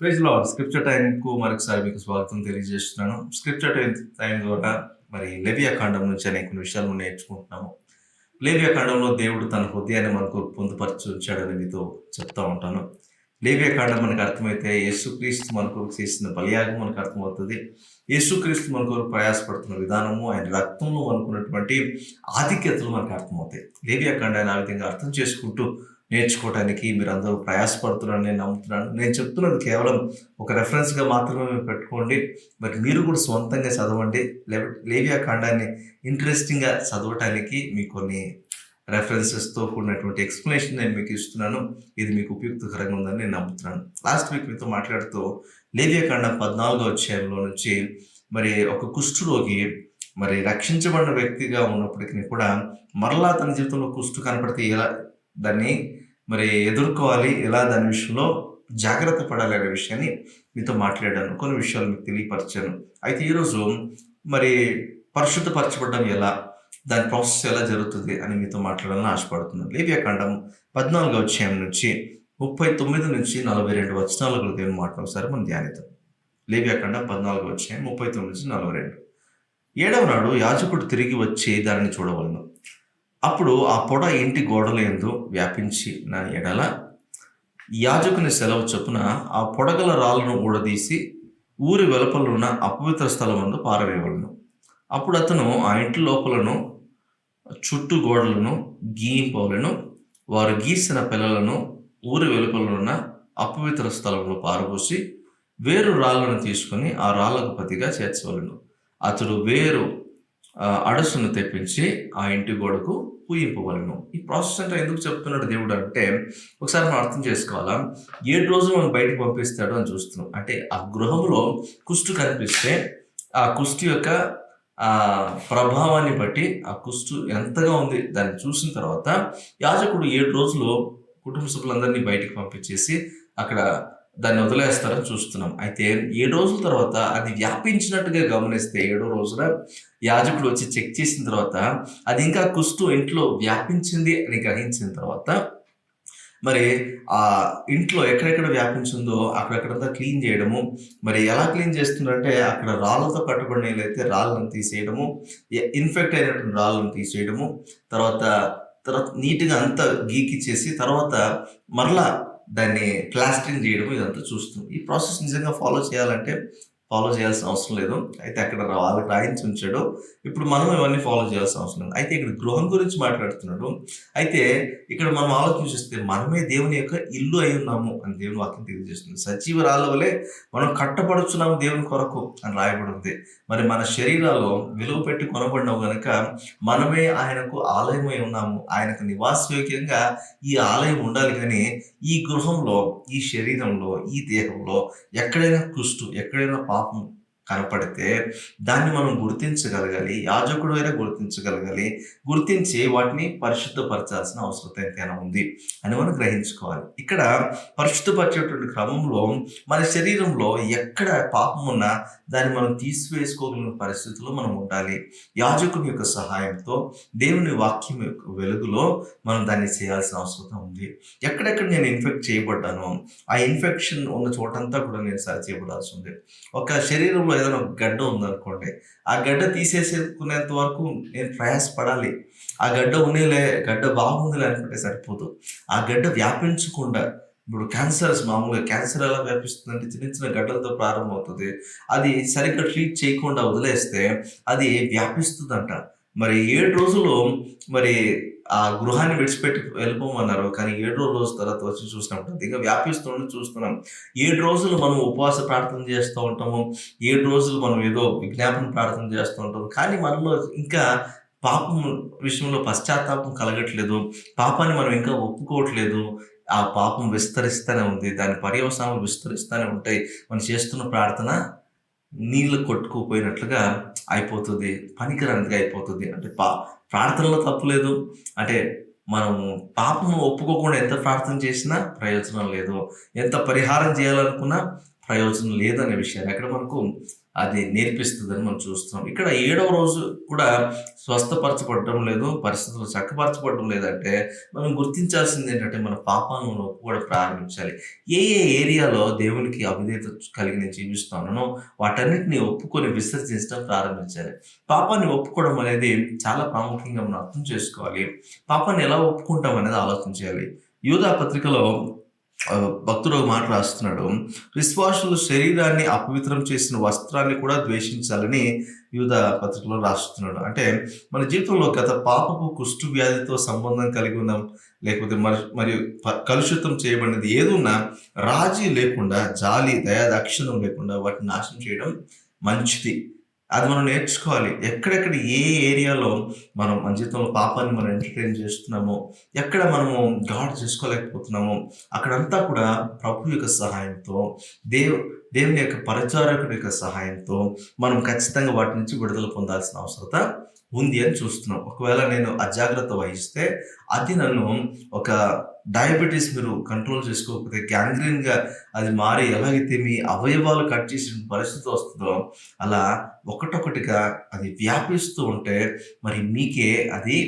Praise lord. Scripture టైమ్‌కు మరొకసారి మీకు స్వాగతం తెలియజేస్తున్నాను. స్క్రిప్చర్ టైమ్ ద్వారా మరి లేవియా కాండం నుంచి అనేక విషయాలు మనం నేర్చుకుంటున్నాము. లేవియా కాండంలో దేవుడు తన హృదయాన్ని మనకు పొందుపరిచి ఉంచాడని మీతో చెప్తా ఉంటాను. లేవియా కాండం మనకు అర్థమైతే యేసుక్రీస్తు మన కొరకు చేసిన బలియాగం మనకు అర్థమవుతుంది. యేసుక్రీస్తు మన కొరకు ప్రయాసపడుతున్న విధానము, ఆయన రక్తంలో అనుకున్నటువంటి ఆధిక్యతలు మనకు అర్థమవుతాయి. లేవియా కాండాన్ని ఆ విధంగా అర్థం చేసుకుంటూ నేర్చుకోవడానికి మీరందరూ ప్రయాసపడుతున్నారని నేను నమ్ముతున్నాను. నేను చెప్తున్నది కేవలం ఒక రెఫరెన్స్‌గా మాత్రమే మీరు పెట్టుకోండి. మరి మీరు కూడా స్వంతంగా చదవండి. లేవియా కాండాన్ని ఇంట్రెస్టింగ్‌గా చదవటానికి మీకు కొన్ని రెఫరెన్సెస్‌తో కూడినటువంటి ఎక్స్‌ప్లనేషన్ నేను మీకు ఇస్తున్నాను. ఇది మీకు ఉపయుక్తకరంగా ఉందని నేను నమ్ముతున్నాను. లాస్ట్ వీక్ మీతో మాట్లాడుతూ లేవియా కాండం 14వ అధ్యాయంలో నుంచి మరి ఒక కుష్ఠరోగి మరి రక్షించబడిన వ్యక్తిగా ఉన్నప్పటికీ కూడా మరలా తన జీవితంలో కుష్టు కనపడితే ఎలా దాన్ని మరి ఎదుర్కోవాలి, ఎలా దాని విషయంలో జాగ్రత్త పడాలి అనే విషయాన్ని మీతో మాట్లాడాను. కొన్ని విషయాలు మీకు తెలియపరిచాను. అయితే ఈరోజు మరి పరిశుద్ధపరచబడడం ఎలా, దాని ప్రాసెస్ ఎలా జరుగుతుంది అని మీతో మాట్లాడాలని ఆశపడుతున్నాను. లేవియా కాండం 14వ అధ్యాయం నుంచి 39 నుంచి 42 వచనాలు దేవుని మాటలు ఒకసారి మనం ధ్యానిద్దాం. లేవియా కాండం 14వ అధ్యాయం 39 నుంచి 42. 7వ నాడు యాజకుడు తిరిగి వచ్చి దానిని చూడవలెను. అప్పుడు ఆ పొడ ఇంటి గోడల యందు వ్యాపించిన ఎడల యాజకుని సెలవు చొప్పున ఆ పొడగల రాళ్ళను ఊడదీసి ఊరి వెలుపలున్న అపవిత్ర స్థలమందు పారవేయవలెను. అప్పుడు అతను ఆ ఇంటి లోపలను చుట్టూ గోడలను గీయింపవలెను. వారు గీసిన పిల్లలను ఊరి వెలుపలున్న అపవిత్ర స్థలంలో పారబోసి వేరు రాళ్ళను తీసుకొని ఆ రాళ్లకు ప్రతిగా చేర్చవలెను. అతడు వేరు అడసును తెప్పించి ఆ ఇంటి గోడకు పూయింపవలను. ఈ ప్రాసెస్ అంటే ఎందుకు చెప్తున్నాడు దేవుడు అంటే, ఒకసారి మనం అర్థం చేసుకోవాలా. 7 రోజులు మనం బయటకు పంపిస్తాడు అని చూస్తున్నాం. అంటే ఆ గృహంలో కుష్టు కనిపిస్తే ఆ కుష్టు యొక్క ప్రభావాన్ని బట్టి ఆ కుష్టు ఎంతగా ఉంది దాన్ని చూసిన తర్వాత యాజకుడు 7 రోజులు కుటుంబ సభ్యులందరినీ బయటకు పంపించేసి అక్కడ దాన్ని వదిలేస్తారని చూస్తున్నాం. అయితే 7 రోజుల తర్వాత అది వ్యాపించినట్టుగా గమనిస్తే 7వ రోజున యాజకుడు వచ్చి చెక్ చేసిన తర్వాత అది ఇంకా కుష్టు ఇంట్లో వ్యాపించింది అని గ్రహించిన తర్వాత మరి ఆ ఇంట్లో ఎక్కడెక్కడ వ్యాపించిందో అక్కడెక్కడంతా క్లీన్ చేయడము. మరి ఎలా క్లీన్ చేస్తున్నారంటే అక్కడ రాళ్ళతో కట్టుబడినట్లయితే రాళ్ళను తీసేయడము, ఇన్ఫెక్ట్ అయినటువంటి రాళ్ళను తీసేయడము, తర్వాత నీట్గా అంతా గీకిచ్చేసి తర్వాత మరలా దాన్ని ప్లాస్టరింగ్ చేయడం ఇదంతా చూస్తాం. ఈ ప్రాసెస్ నిజంగా ఫాలో చేయాల్సిన అవసరం లేదు. అయితే అక్కడ వాళ్ళకి రాయించి ఉంచాడు. ఇప్పుడు మనం ఇవన్నీ ఫాలో చేయాల్సిన అవసరం లేదు. అయితే ఇక్కడ గృహం గురించి మాట్లాడుతున్నాడు. అయితే ఇక్కడ మనం ఆలోచిస్తే మనమే దేవుని యొక్క ఇల్లు అయి ఉన్నాము అని దేవుని వాక్యం తెలియజేస్తుంది. సజీవ రాళ్ళ వలె మనం కట్టబడుచున్నాము దేవుని కొరకు అని రాయబడి ఉంది. మరి మన శరీరాలు విలువ పెట్టి కొనబడినావు గనుక మనమే ఆయనకు ఆలయమై ఉన్నాము. ఆయనకు నివాసయోగ్యంగా ఈ ఆలయం ఉండాలి. కానీ ఈ గృహంలో, ఈ శరీరంలో, ఈ దేహంలో ఎక్కడైనా కుష్టు, ఎక్కడైనా పాపం కనపడితే దాన్ని మనం గుర్తించగలగాలి. యాజకుడు అయినా గుర్తించగలగాలి. గుర్తించి వాటిని పరిశుద్ధపరచాల్సిన అవసరం ఎంతైనా ఉంది అని మనం గ్రహించుకోవాలి. ఇక్కడ పరిశుద్ధపరిచేటువంటి క్రమంలో మన శరీరంలో ఎక్కడ పాపం ఉన్నా దాన్ని మనం తీసివేసుకోగలిగిన పరిస్థితుల్లో మనం ఉండాలి. యాజకుని యొక్క సహాయంతో దేవుని వాక్యం యొక్క వెలుగులో మనం దాన్ని చేయాల్సిన అవసరం ఉంది. ఎక్కడెక్కడ నేను ఇన్ఫెక్ట్ చేయబడ్డానో ఆ ఇన్ఫెక్షన్ ఉన్న చోటంతా కూడా నేను సరి చేయబడాల్సి ఉంది. ఒక శరీరంలో ఏదైనా ఒక గడ్డ ఉందనుకోండి, ఆ గడ్డ తీసేసుకునేంత వరకు నేను ప్రయాసపడాలి. ఆ గడ్డ బాగుందిలే అనుకుంటే సరిపోదు. ఆ గడ్డ వ్యాపించకుండా, ఇప్పుడు మామూలుగా క్యాన్సర్ ఎలా వ్యాపిస్తుందంటే చిన్న చిన్న గడ్డలతో ప్రారంభమవుతుంది. అది సరిగ్గా ట్రీట్ చేయకుండా వదిలేస్తే అది వ్యాపిస్తుందంట. మరి 7 రోజులు మరి ఆ గృహాన్ని విడిచిపెట్టి వెళ్ళిపోమన్నారు. కానీ 7వ రోజు తర్వాత వచ్చి చూసినప్పుడు ఇంకా వ్యాపిస్తుండడం చూస్తున్నాం. 7 రోజులు మనం ఉపవాస ప్రార్థన చేస్తూ ఉంటాము. 7 రోజులు మనం ఏదో విజ్ఞాపన ప్రార్థన చేస్తూ ఉంటాం. కానీ మనలో ఇంకా పాపం విషయంలో పశ్చాత్తాపం కలగట్లేదు. పాపాన్ని మనం ఇంకా ఒప్పుకోవట్లేదు. ఆ పాపం విస్తరిస్తూనే ఉంది. దాని పర్యవసానాలు విస్తరిస్తూనే ఉంటాయి. మనం చేస్తున్న ప్రార్థన నీళ్ళు కొట్టుకుపోయినట్లుగా అయిపోతుంది. పనికిరానిదిగా అయిపోతుంది. అంటే ప్రార్థనలో తప్పు లేదు. అంటే మనము పాపము ఒప్పుకోకుండా ఎంత ప్రార్థన చేసినా ప్రయోజనం లేదు. ఎంత పరిహారం చేయాలనుకున్నా ప్రయోజనం లేదనే విషయాన్ని అక్కడ మనకు అది నేర్పిస్తుందని మనం చూస్తున్నాం. ఇక్కడ 7వ రోజు కూడా స్వస్థపరచబడడం లేదు, పరిస్థితులు చక్కపరచబడడం లేదంటే, మనం గుర్తించాల్సిందేంటంటే, మన పాపాలను మనం ఒప్పుకోవడం ప్రారంభించాలి. ఏ ఏరియాలో దేవునికి అవిధేయత కలిగి నేను జీవిస్తున్నానో, వాటన్నిటిని ఒప్పుకొని విసర్జించడం ప్రారంభించాలి. పాపాన్ని ఒప్పుకోవడం అనేది చాలా ప్రాముఖ్యంగా మనం అర్థం చేసుకోవాలి. పాపాన్ని ఎలా ఒప్పుకుంటాం అనేది ఆలోచించాలి. యూదా పత్రికలో భక్తుడు ఒక మాట రాస్తున్నాడు. విశ్వాసులు శరీరాన్ని అపవిత్రం చేసిన వస్త్రాన్ని కూడా ద్వేషించాలని యూదా పత్రికలో రాస్తున్నాడు. అంటే మన జీవితంలో గత పాపపు కుష్టు వ్యాధితో సంబంధం కలిగి ఉన్నాం, లేకపోతే మరియు కలుషితం చేయబడినది ఏదున్నా రాజీ లేకుండా, జాలి దయా దాక్షిణ్యం లేకుండా వాటిని నాశనం చేయడం మంచిది. అది మనం నేర్చుకోవాలి. ఎక్కడెక్కడ ఏ ఏరియాలో మనం మన జీవితంలో పాపాన్ని మనం ఎంటర్టైన్ చేస్తున్నామో, ఎక్కడ మనము గాడ్ చేసుకోలేకపోతున్నామో, అక్కడంతా కూడా ప్రభు యొక్క సహాయంతో, దేవుని యొక్క పరిచారకుడి యొక్క సహాయంతో మనం ఖచ్చితంగా వాటి నుంచి విడుదల పొందాల్సిన అవసరత ఉంది అని చూస్తున్నాం. ఒకవేళ నేను అజాగ్రత్త వహిస్తే అది నన్ను ఒక డయాబెటీస్ మీరు కంట్రోల్ చేసుకోకపోతే గ్యాంగ్రీన్‌గా అది మారి ఎలాగైతే మీ అవయవాలు కట్ చేసిన పరిస్థితి వస్తుందో, అలా ఒకటొకటిగా అది వ్యాపిస్తూ ఉంటే మరి మీకే అది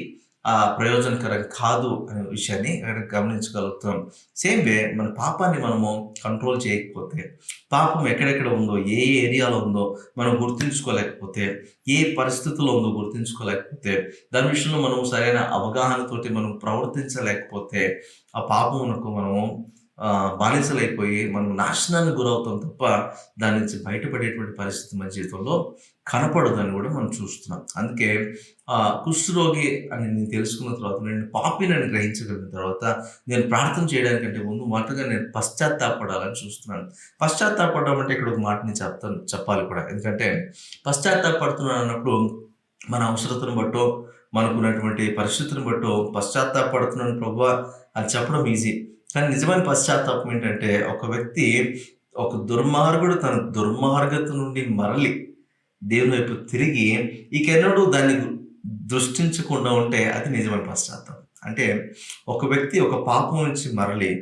ప్రయోజనకరం కాదు అనే విషయాన్ని గమనించగలుగుతాం. సేమ్ వే మన పాపాన్ని మనము కంట్రోల్ చేయకపోతే, పాపం ఎక్కడెక్కడ ఉందో, ఏ ఏరియాలో ఉందో మనం గుర్తుంచుకోలేకపోతే, ఏ పరిస్థితుల్లో ఉందో గుర్తుంచుకోలేకపోతే, దాని విషయంలో మనం సరైన అవగాహనతోటి మనం ప్రవర్తించలేకపోతే, ఆ పాపమునకు మనము బానిసలైపోయి మనం నాశనానికి గురవుతాం తప్ప, దాని నుంచి బయటపడేటువంటి పరిస్థితి మన జీవితంలో కనపడదని కూడా మనం చూస్తున్నాం. అందుకే కుష్ఠరోగి అని నేను తెలుసుకున్న తర్వాత, నేను పాపినని గ్రహించగలిగిన తర్వాత, నేను ప్రార్థన చేయడానికంటే ముందు మొదటగా నేను పశ్చాత్తాపడాలని చూస్తున్నాను. పశ్చాత్తాపడడం అంటే ఇక్కడ ఒక మాట నేను చెప్పాలి కూడా. ఎందుకంటే పశ్చాత్తాపడుతున్నాను అన్నప్పుడు మన అవసరతను బట్టో, మనకున్నటువంటి పరిస్థితిని బట్టో పశ్చాత్తాపడుతున్నాను ప్రభువా అని చెప్పడం ఈజీ. కానీ నిజమైన పశ్చాత్తాపం ఏంటంటే, ఒక వ్యక్తి, ఒక దుర్మార్గుడు తన దుర్మార్గత నుండి మరలి దేవుని వైపు తిరిగి ఇకెన్నడూ దాన్ని దృష్టించకుండా ఉంటే అది నిజమైన పశ్చాత్తాపం. అంటే ఒక వ్యక్తి ఒక పాపం నుంచి మరలి,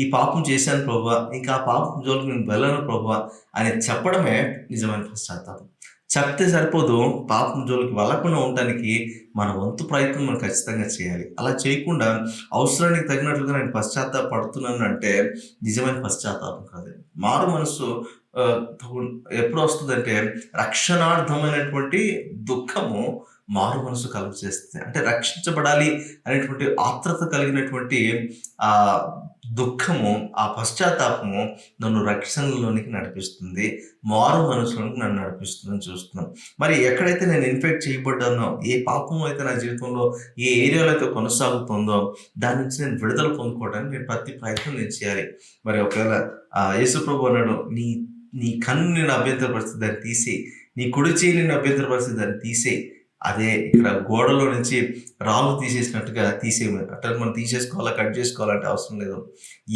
ఈ పాపం చేశాను ప్రభువా, ఇంకా ఆ పాపం జోలికి నేను వెళ్ళను ప్రభువా అని చెప్పడమే నిజమైన పశ్చాత్తాపం. చెప్తే సరిపోదు, పాపం జోలికి వెళ్ళకుండా ఉండటానికి మన వంతు ప్రయత్నం మనం ఖచ్చితంగా చేయాలి. అలా చేయకుండా అవసరానికి తగినట్లుగా నేను పశ్చాత్తాపడుతున్నాను అంటే నిజమైన పశ్చాత్తాపం కాదు. మారు మనసు ఎప్పుడు వస్తుందంటే, రక్షణార్థమైనటువంటి దుఃఖము మారు మనసు కలుగ చేస్తుంది. అంటే రక్షించబడాలి అనేటువంటి ఆత్రత కలిగినటువంటి ఆ దుఃఖము, ఆ పశ్చాత్తాపము నన్ను రక్షణలోనికి నడిపిస్తుంది, మారు మనసులోనికి నన్ను నడిపిస్తుందని చూస్తున్నాం. మరి ఎక్కడైతే నేను ఇన్ఫెక్ట్ చేయబడ్డానో, ఏ పాపం అయితే నా జీవితంలో ఏ ఏరియాలో అయితే కొనసాగుతుందో, దాని నుంచి నేను విడుదల పొందుకోవడానికి నేను ప్రతి ప్రయత్నం నేను చేయాలి. మరి ఒకవేళ యేసుప్రభు అన్నాడు, నీ నీ కన్ను నేను అభ్యంతరపరిస్తే దాన్ని తీసేయి, నీ కుడి చేయి నిన్ను అభ్యంతరపరిస్తే దాన్ని తీసేయి. అదే ఇక్కడ గోడలో నుంచి రాళ్ళు తీసేసినట్టుగా తీసేయమని. అంటే మనం తీసేసుకోవాలా, కట్ చేసుకోవాలంటే అవసరం లేదు.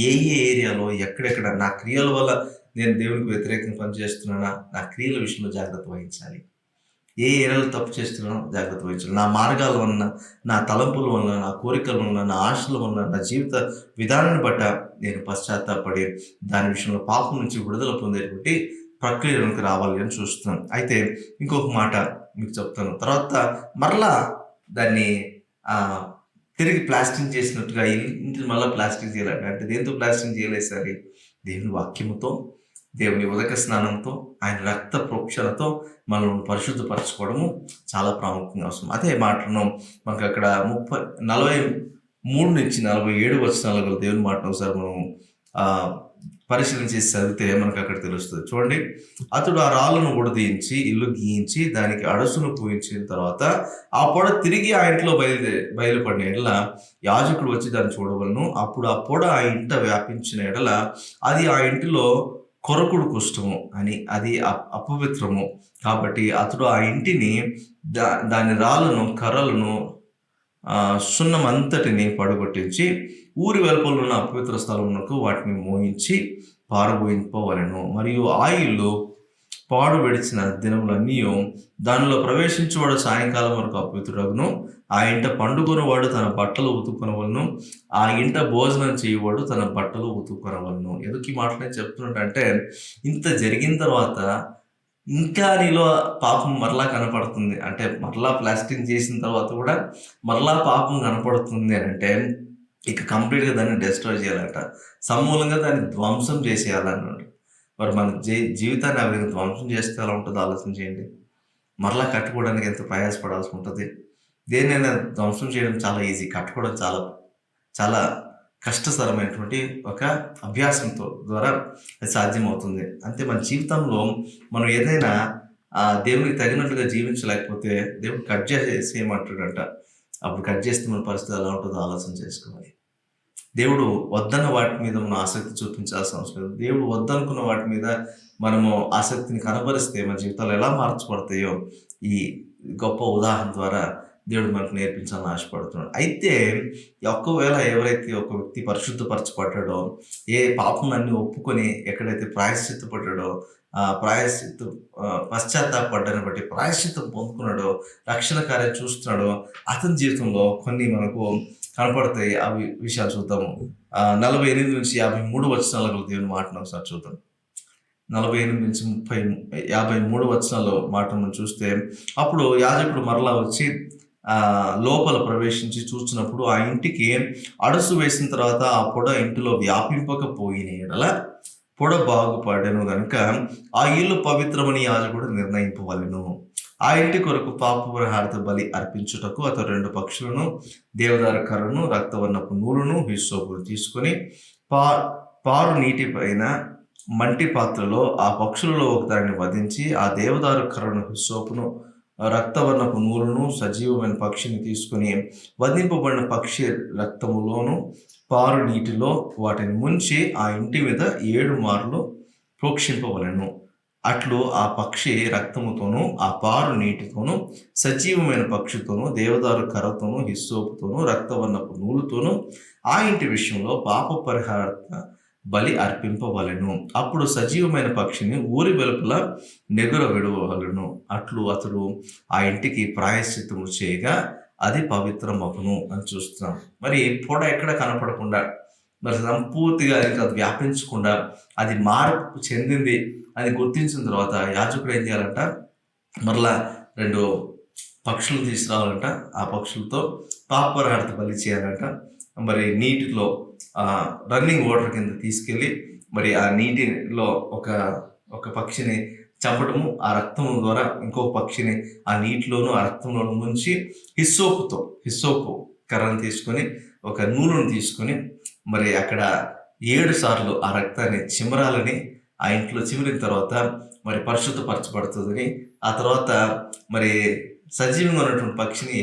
ఏ ఏరియాలో ఎక్కడెక్కడ నా క్రియల వల్ల నేను దేవునికి వ్యతిరేకంగా పనిచేస్తున్నానా, నా క్రియల విషయంలో జాగ్రత్త వహించాలి. ఏ ఏరియాలో తప్పు చేస్తున్నానో జాగ్రత్త వహించాలి. నా మార్గాల వలన, నా తలంపుల వలన, నా కోరికల వలన, నా ఆశల వలన, నా జీవిత విధానాన్ని బట్ట నేను పశ్చాత్తాపడి దాని విషయంలో పాపం నుంచి విడుదల పొందేటువంటి ప్రక్రియలోకి రావాలి అని చూస్తున్నాను. అయితే ఇంకొక మాట మీకు చెప్తాను. తర్వాత మరలా దాన్ని తిరిగి ప్లాస్టింగ్ చేసినట్టుగా ఇంటిని మళ్ళీ ప్లాస్టింగ్ చేయాలంటే, అంటే దేంతో ప్లాస్టింగ్ చేయలేదు సరే, దేవుని వాక్యముతో, దేవుని ఉదక స్నానంతో, ఆయన రక్త ప్రోక్షణతో మనం పరిశుద్ధపరచుకోవడము చాలా ప్రాముఖ్యంగా అవసరం. అదే మాటను మనకు అక్కడ 43 నుంచి 47 వచనాల గల దేవుని మాటను ఒకసారి మనం పరిశీలన చేసి చదివితే మనకు అక్కడ తెలుస్తుంది. చూడండి, అతడు ఆ రాళ్ళను ఉడదీయించి ఇల్లు గీయించి దానికి అడసును పూయించిన తర్వాత ఆ పొడ తిరిగి ఆ ఇంట్లో బయలుపడిన ఎడల యాజకుడు వచ్చి దాన్ని చూడవలను. అప్పుడు ఆ పొడ ఆ ఇంట వ్యాపించిన ఎడల అది ఆ ఇంటిలో కొరకుడు కుష్టము అని, అది అపవిత్రము. కాబట్టి అతడు ఆ ఇంటిని, దాని రాళ్ళను, కర్రలను, సున్నమంతటిని పడగొట్టించి ఊరి వెలుపల ఉన్న అపవిత్ర స్థలమునకు వాటిని మోయించి పారబోయింపవలెను. మరియు ఆ ఇల్లు పాడు విడిచిన దినములన్నీ దానిలో ప్రవేశించేవాడు సాయంకాలం వరకు అపవిత్రుడగును. ఆ ఇంట పండుకొనవాడు తన బట్టలు ఉతుకొనవలను. ఆ ఇంట భోజనం చేయవాడు తన బట్టలు ఉతుకొనవలను. ఎందుకు ఈ మాటలు నేను చెప్తున్నట్టు అంటే, ఇంత జరిగిన తర్వాత ఇంకా నీలో పాపం మరలా కనపడుతుంది అంటే మరలా ప్లాస్టింగ్ చేసిన తర్వాత కూడా మరలా పాపం కనపడుతుంది అని అంటే ఇక కంప్లీట్గా దాన్ని డెస్ట్రాయ్ చేయాలంట, సమూలంగా దాన్ని ధ్వంసం చేసేయాలన్నాడు. మరి మన జీవితాన్ని ఆ విధంగా ధ్వంసం చేస్తే ఎలా ఉంటుందో ఆలోచన చేయండి. మరలా కట్టుకోవడానికి ఎంత ప్రయాసపడాల్సి ఉంటుంది. దేన్నైనా ధ్వంసం చేయడం చాలా ఈజీ, కట్టుకోవడం చాలా చాలా కష్టతరమైనటువంటి ఒక అభ్యాసంతో ద్వారా అది సాధ్యమవుతుంది. అంతే మన జీవితంలో మనం ఏదైనా దేవునికి తగినట్లుగా జీవించలేకపోతే దేవుడు కట్ చేసేయమంటాడంట. అప్పుడు కట్ చేస్తే మన పరిస్థితి ఎలా ఉంటుందో ఆలోచన చేసుకోవాలి. దేవుడు వద్దన్న వాటి మీద మనం ఆసక్తి చూపించాల్సిన అవసరం లేదు. దేవుడు వద్దనుకున్న వాటి మీద మనము ఆసక్తిని కనబరిస్తే మన జీవితాలు ఎలా మార్చబడతాయో ఈ గొప్ప ఉదాహరణ ద్వారా దేవుడు మనకు నేర్పించాలని ఆశపడుతున్నాడు. అయితే ఒకవేళ ఎవరైతే ఒక వ్యక్తి పరిశుద్ధపరచబడ్డాడో, ఏ పాపం అన్ని ఒప్పుకొని ఎక్కడైతే ప్రాయశ్చిత్తపడ్డాడో, పశ్చాత్తాపడ్డాన్ని బట్టి ప్రాయశ్చిత్తం పొందుకున్నాడో, రక్షణ కార్యం చూస్తున్నాడో, అతని జీవితంలో కొన్ని మనకు కనపడతాయి. అవి విషయాలు చూద్దాము. 48 నుంచి 53 వచనాలకు దేవుని మాటను ఒకసారి చూద్దాం. 48 నుంచి 53 వచనాల మాట మనం చూస్తే, అప్పుడు యాజకుడు మరలా వచ్చి లోపల ప్రవేశించి చూసినప్పుడు ఆ ఇంటికి అడుసు వేసిన తర్వాత ఆ పొడ ఇంటిలో వ్యాపింపకపోయిన ఎడల పొడ బాగుపడెను గనుక ఆ ఇల్లు పవిత్రమని యాజకుడు నిర్ణయింపవలెను. ఆ ఇంటి కొరకు పాపపరిహారత బలి అర్పించుటకు అతడు 2 పక్షులను, దేవదారు కర్రను, రక్తవర్ణపు నూలును, హిస్సోపును తీసుకొని పారు నీటి పైన మంటి పాత్రలో ఆ పక్షులలో ఒకదాన్ని వధించి ఆ దేవదారు కర్రను, హిస్సోపును, రక్తవర్ణపు నూలును, సజీవమైన పక్షిని తీసుకుని వధింపబడిన పక్షి రక్తములోను పారు నీటిలో వాటిని ముంచి ఆ ఇంటి మీద 7 మార్లు ప్రోక్షింపవలెను. అట్లు ఆ పక్షి రక్తముతోనూ ఆ పారు నీటితోనూ సజీవమైన పక్షితోనూ దేవదారు కర్రతోనూ హిస్సోపుతోనూ రక్తవర్ణపు నూలుతోనూ ఆ ఇంటి విషయంలో పాప పరిహారార్థ బలి అర్పింపవలెను. అప్పుడు సజీవమైన పక్షిని ఊరి వెలుపల నెగుర విడవలెను. అట్లు అతడు ఆ ఇంటికి ప్రాయశ్చిత్తము చేయగా అది పవిత్రమగును అని చూస్తున్నాం. మరి పొడ ఎక్కడ కనపడకుండా, మరి సంపూర్తిగా అది వ్యాపించకుండా అది మార్పు చెందింది అని గుర్తించిన తర్వాత యాజకుడు ఏం చేయాలంట, మరలా 2 పక్షులు తీసుకురావాలంట. ఆ పక్షులతో పాపపరిహారత బలి చేయాలంట. మరి నీటిలో రన్నింగ్ వాటర్ కింద తీసుకెళ్ళి మరి ఆ నీటిలో ఒక పక్షిని చంపటము, ఆ రక్తం ద్వారా ఇంకొక పక్షిని ఆ నీటిలోను ఆ రక్తంలోను ముంచి హిస్సోపు కర్రను తీసుకొని ఒక నూలును తీసుకొని మరి అక్కడ 7 సార్లు ఆ రక్తాన్ని చిమరాలని, ఆ ఇంట్లో చిమిరిన తర్వాత మరి పరిశుద్ధపరచబడుతుందని, ఆ తర్వాత మరి సజీవంగా ఉన్నటువంటి పక్షిని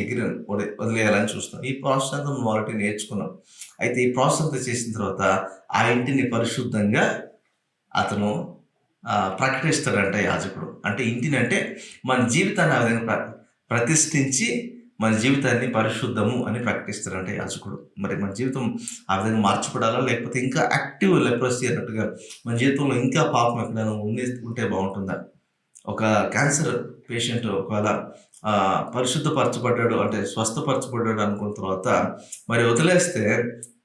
వదిలేయాలని చూస్తున్నాం. ఈ ప్రాసెస్ అంతా మనం ఆల్రెడీ నేర్చుకున్నాం. అయితే ఈ ప్రాసెస్ అంతా చేసిన తర్వాత ఆ ఇంటిని పరిశుద్ధంగా అతను ప్రకటిస్తాడంట యాజకుడు. అంటే ఇంటిని అంటే మన జీవితాన్ని ఆ విధంగా ప్రతిష్ఠించి మన జీవితాన్ని పరిశుద్ధము అని ప్రకటిస్తారంట యాజకుడు. మరి మన జీవితం ఆ విధంగా మార్చబడాలా, లేకపోతే ఇంకా యాక్టివ్ లెప్రసీ అన్నట్టుగా మన జీవితంలో ఇంకా పాపం ఎక్కడైనా ఉంటే బాగుంటుందా? ఒక క్యాన్సర్ పేషెంట్ ఒకవేళ పరిశుద్ధపరచబడ్డాడు అంటే స్వస్థపరచబడ్డాడు అనుకున్న తర్వాత మరి వదిలేస్తే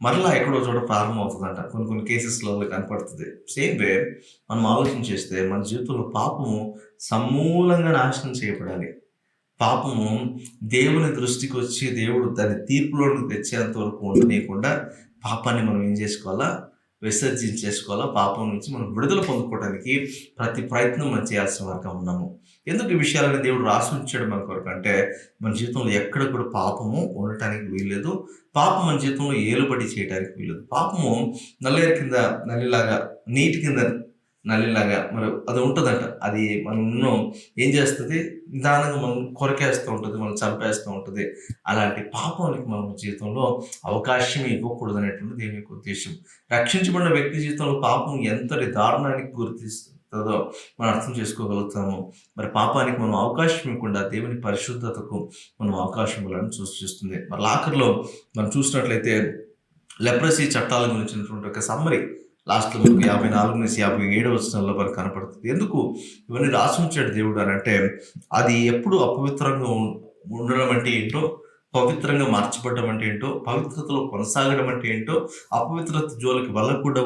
మరలా ఎక్కడో చోట ప్రారంభం అవుతుందంట. కొన్ని కేసెస్లో కనపడుతుంది. సేమ్ వే మనం ఆలోచన చేస్తే మన జీవితంలో పాపము సమూలంగా నాశనం చేయబడాలి. పాపము దేవుని దృష్టికి వచ్చి దేవుడు దాని తీర్పులోకి తెచ్చేంత వరకు ఉండనీయకుండా పాపాన్ని మనం ఏం చేసుకోవాలా, విసర్జించేసుకోవాలా. పాపం నుంచి మనం విడుదల పొందుకోవడానికి ప్రతి ప్రయత్నం మనం చేయాల్సిన వారిగా ఉన్నాము. ఎందుకు ఈ విషయాలని దేవుడు రాసి ఉంచాడు మన కొరకు అంటే, మన జీవితంలో ఎక్కడ కూడా పాపము ఉండటానికి వీల్లేదు. పాపం మన జీవితంలో ఏలుబడి చేయడానికి వీల్లేదు. పాపము నల్లేరు కింద నల్లిలాగా, నీటి కింద నల్లిలాగా మరి అది ఉంటుందంట. అది మనం ఏం చేస్తుంది, నిదానంగా మనం కొరకేస్తూ ఉంటుంది, మనం చంపేస్తూ ఉంటుంది. అలాంటి పాపానికి మనం జీవితంలో అవకాశం ఇవ్వకూడదు అనేటువంటి దేవుని యొక్క ఉద్దేశం. రక్షించబడిన వ్యక్తి జీవితంలో పాపం ఎంతటి దారుణానికి గుర్తిస్తుందో మనం అర్థం చేసుకోగలుగుతాము. మరి పాపానికి మనం అవకాశం ఇవ్వకుండా దేవుని పరిశుద్ధతకు మనం అవకాశం ఇవ్వాలని చూస్తుంది. మరి ఆఖరిలో మనం చూసినట్లయితే లెప్రసీ చట్టాల గురించినటువంటి ఒక సమ్మరీ లాస్ట్లో 54 నుంచి 57 వచనాల్లో మనకు కనపడుతుంది. ఎందుకు ఇవన్నీ రాసి ఉంచాడు దేవుడు అని అంటే, అది ఎప్పుడు అపవిత్రంగా ఉండడం అంటే ఏంటో, పవిత్రంగా మార్చబడడం అంటే ఏంటో, పవిత్రతలో కొనసాగడం అంటే ఏంటో, అపవిత్రత జోలికి వెళ్ళకుండా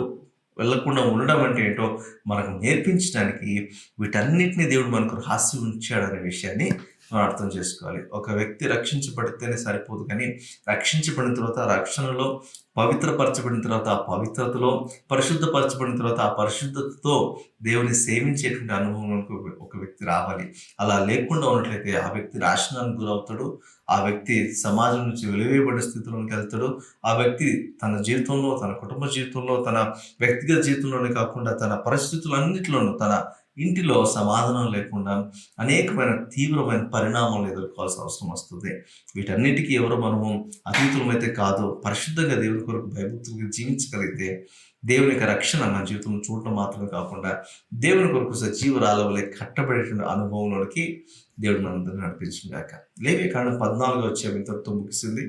వెళ్ళకుండా ఉండడం అంటే ఏంటో మనకు నేర్పించడానికి వీటన్నిటిని దేవుడు మనకు రాసి ఉంచాడనే విషయాన్ని మనం అర్థం చేసుకోవాలి. ఒక వ్యక్తి రక్షించబడితేనే సరిపోదు కానీ, రక్షించబడిన తర్వాత ఆ రక్షణలో పవిత్రపరచబడిన తర్వాత ఆ పవిత్రతలో, పరిశుద్ధపరచబడిన తర్వాత ఆ పరిశుద్ధతతో దేవుని సేవించేటువంటి అనుభవంలోకి ఒక వ్యక్తి రావాలి. అలా లేకుండా ఉన్నట్లయితే ఆ వ్యక్తి నాశనానికి గురవుతాడు. ఆ వ్యక్తి సమాజం నుంచి వెలివేయబడిన స్థితిలోకి వెళ్తాడు. ఆ వ్యక్తి తన జీవితంలో, తన కుటుంబ జీవితంలో, తన వ్యక్తిగత జీవితంలోనే కాకుండా తన పరిస్థితులన్నిటిలోనూ, తన ఇంటిలో సమాధానం లేకుండా అనేకమైన తీవ్రమైన పరిణామాలు ఎదుర్కోవాల్సిన అవసరం వస్తుంది. వీటన్నిటికీ ఎవరు మనము అతీతులమైతే కాదు, పరిశుద్ధంగా దేవుని కొరకు భయభక్తులుగా జీవించగలిగితే దేవుని యొక్క రక్షణ మన జీవితంలో చూడటం మాత్రమే కాకుండా దేవుని కొరకు సజీవరాల వలె కట్టబడేటువంటి అనుభవంలోనికి దేవుడు మనందరినీ నడిపించుగాక. లేవియకాండం 14వ అధ్యాయం ఇంతటితో ముగిసింది.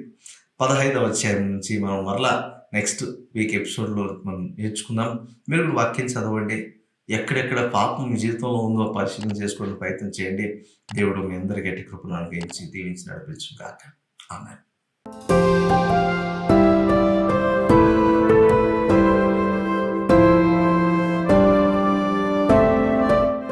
15వ అధ్యాయం నుంచి మనం మరలా నెక్స్ట్ వీక్ ఎపిసోడ్లో మనం నేర్చుకుందాం. మీరు కూడా వాక్యం చదవండి. ఎక్కడెక్కడ పాపం మీ జీవితంలో ఉందో పరిశీలన చేసుకోవడానికి ప్రయత్నం చేయండి. దేవుడు మీ అందరికీ గట్టి కృపను అనుగ్రహించి దీవించి నడిపించుగాక. ఆమేన్.